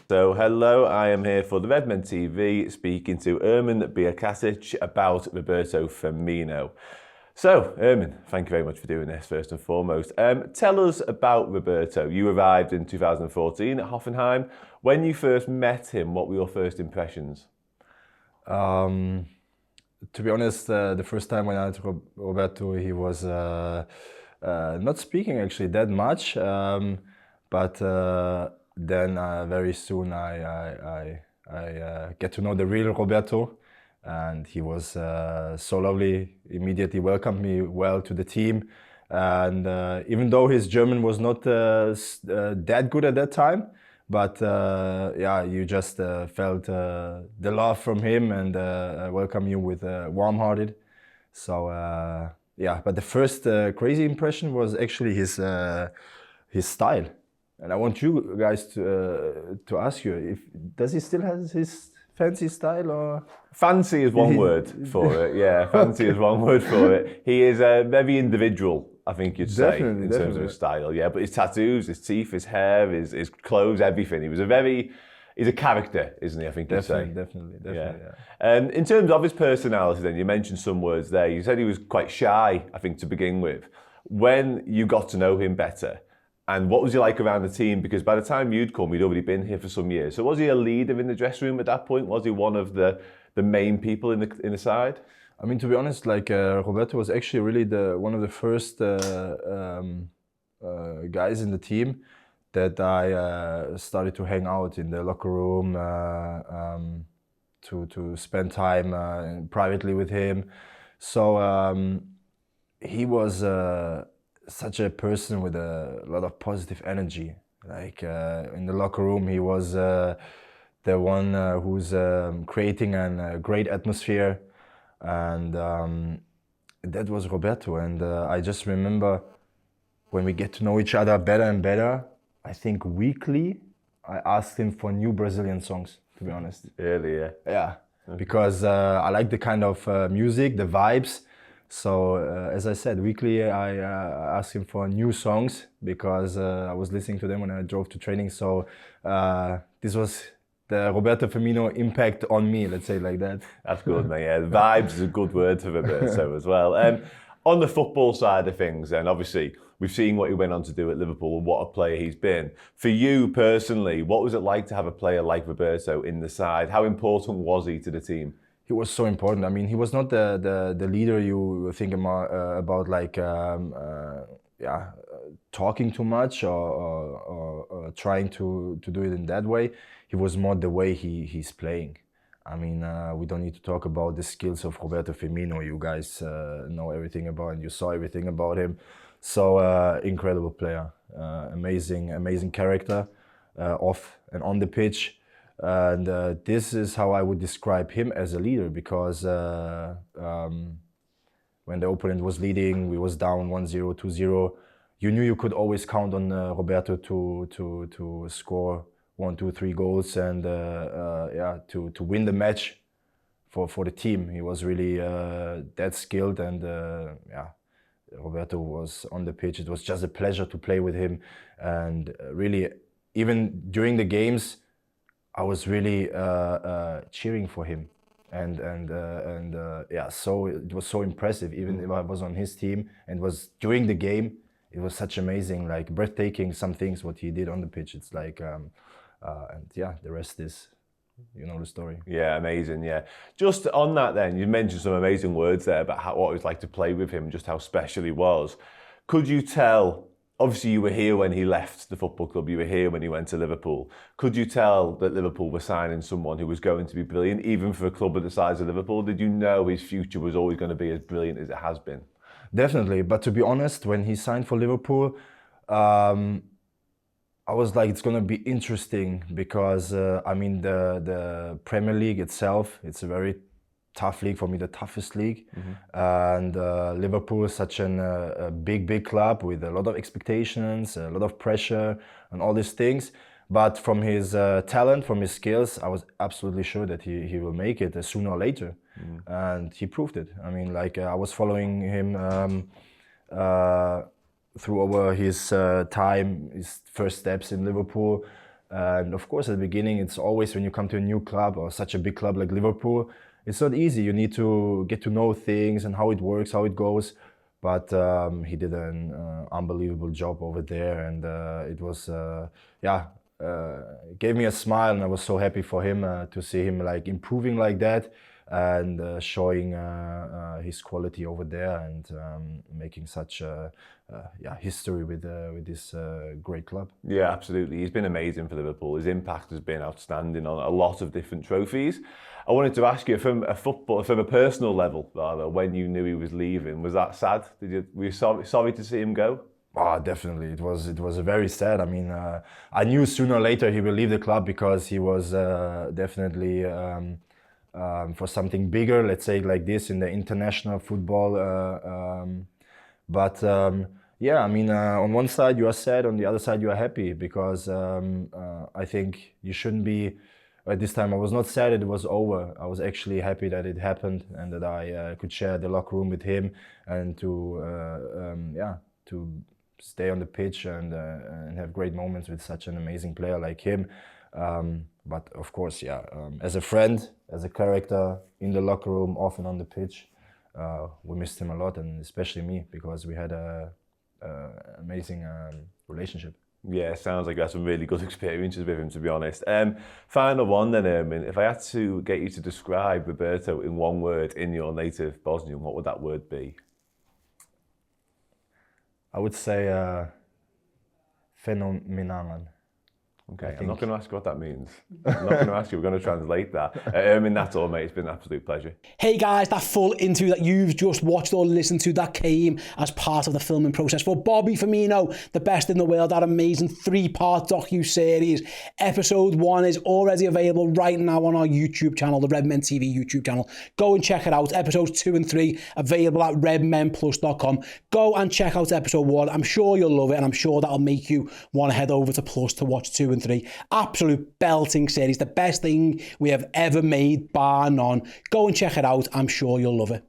So hello, I am here for the Redmen TV speaking to Ermin Bičakčić about Roberto Firmino. So, Ermin, thank you very much for doing this first and foremost. Tell us about Roberto. You arrived in 2014 at Hoffenheim. When you first met him, what were your first impressions? To be honest, the first time when I met Roberto, he was not speaking actually that much, but then very soon I get to know the real Roberto, and he was so lovely. Immediately welcomed me well to the team, and even though his German was not that good at that time, but yeah, you just felt the love from him and welcome you with warm-hearted. So yeah, but the first crazy impression was actually his style. And I want you guys to ask you, does he still have his fancy style or? Fancy is one word for it, yeah. Fancy is one word for it. He is very individual, I think you'd say, in terms of his style, yeah. But his tattoos, his teeth, his hair, his clothes, everything. He's a character, isn't he? I think you'd say. Definitely. Yeah. In terms of his personality, then you mentioned some words there. You said he was quite shy, I think, to begin with. When you got to know him better, and what was he like around the team? Because by the time you'd come, he'd already been here for some years. So was he a leader in the dressing room at that point? Was he one of the main people in the side? I mean, to be honest, like Roberto was actually really one of the first guys in the team that I started to hang out in the locker room, to spend time privately with him. So he was such a person with a lot of positive energy. Like in the locker room, he was the one who's creating a great atmosphere, and that was Roberto. And I just remember when we get to know each other better and better, I think weekly I asked him for new Brazilian songs, to be honest. Really, yeah. Yeah, because I like the kind of music, the vibes. So as I said, weekly I asked him for new songs because I was listening to them when I drove to training. So this was the Roberto Firmino impact on me, let's say like that. That's good, mate. Yeah, the vibes is a good word for Roberto as well. On the football side of things, and obviously we've seen what he went on to do at Liverpool and what a player he's been. For you personally, what was it like to have a player like Roberto in the side? How important was he to the team? He was so important. I mean, he was not the leader you think about like talking too much or trying to do it in that way. He was more the way he's playing. I mean, we don't need to talk about the skills of Roberto Firmino. You guys know everything about him. You saw everything about him. So incredible player, amazing character, off and on the pitch. And this is how I would describe him as a leader, because when the opponent was leading, we was down 1-0, 2-0, you knew you could always count on Roberto to score 1, 2, 3 goals and to win the match for the team. He was really that skilled, and Roberto was on the pitch. It was just a pleasure to play with him, and really even during the games I was really cheering for him, so it was so impressive. Even if I was on his team and was during the game, it was such amazing, like breathtaking. Some things what he did on the pitch, it's like, the rest is, you know the story. Yeah, amazing. Yeah, just on that, then you mentioned some amazing words there about what it was like to play with him, just how special he was. Could you tell? Obviously, you were here when he left the football club. You were here when he went to Liverpool. Could you tell that Liverpool were signing someone who was going to be brilliant, even for a club of the size of Liverpool? Did you know his future was always going to be as brilliant as it has been? Definitely. But to be honest, when he signed for Liverpool, I was like, it's going to be interesting because, the Premier League itself, it's a very tough league, for me the toughest league. And Liverpool is such a big club with a lot of expectations, a lot of pressure and all these things. But from his talent, from his skills, I was absolutely sure that he will make it sooner or later. And he proved it. I mean, like I was following him through over his time, his first steps in Liverpool. And of course, at the beginning, it's always when you come to a new club or such a big club like Liverpool, it's not easy. You need to get to know things and how it works, how it goes. But he did an unbelievable job over there, and it was, it gave me a smile, and I was so happy for him to see him like improving like that and showing his quality over there and making such history with this great club. Yeah, absolutely. He's been amazing for Liverpool. His impact has been outstanding on a lot of different trophies. I wanted to ask you, from a personal level, rather, when you knew he was leaving, was that sad? Were you sorry to see him go? Oh, definitely. It was very sad. I mean, I knew sooner or later he will leave the club because he was definitely for something bigger, let's say like this, in the international football. But I mean, on one side you are sad, on the other side you are happy, because I think you shouldn't be. At this time I was not sad it was over. I was actually happy that it happened and that I could share the locker room with him and to stay on the pitch and have great moments with such an amazing player like him. But of course, as a friend, as a character in the locker room, off and on the pitch, we missed him a lot, and especially me, because we had a amazing relationship. Yeah, sounds like you had some really good experiences with him, to be honest. Final one then, Ermin. If I had to get you to describe Roberto in one word in your native Bosnian, what would that word be? I would say fenomenalan. Okay, I'm not going to ask you what that means. I'm not going to ask you, we're going to translate that. Ermin, that's all, mate. It's been an absolute pleasure. Hey guys, that full interview that you've just watched or listened to, that came as part of the filming process for Bobby Firmino, The Best in the World, that amazing 3-part docu-series. Episode 1 is already available right now on our YouTube channel, the Redmen TV YouTube channel. Go and check it out. Episodes 2 and 3 available at redmenplus.com. Go and check out episode 1. I'm sure you'll love it, and I'm sure that'll make you want to head over to Plus to watch 2 and 3. Absolute belting series, the best thing we have ever made, bar none. Go and check it out. I'm sure you'll love it.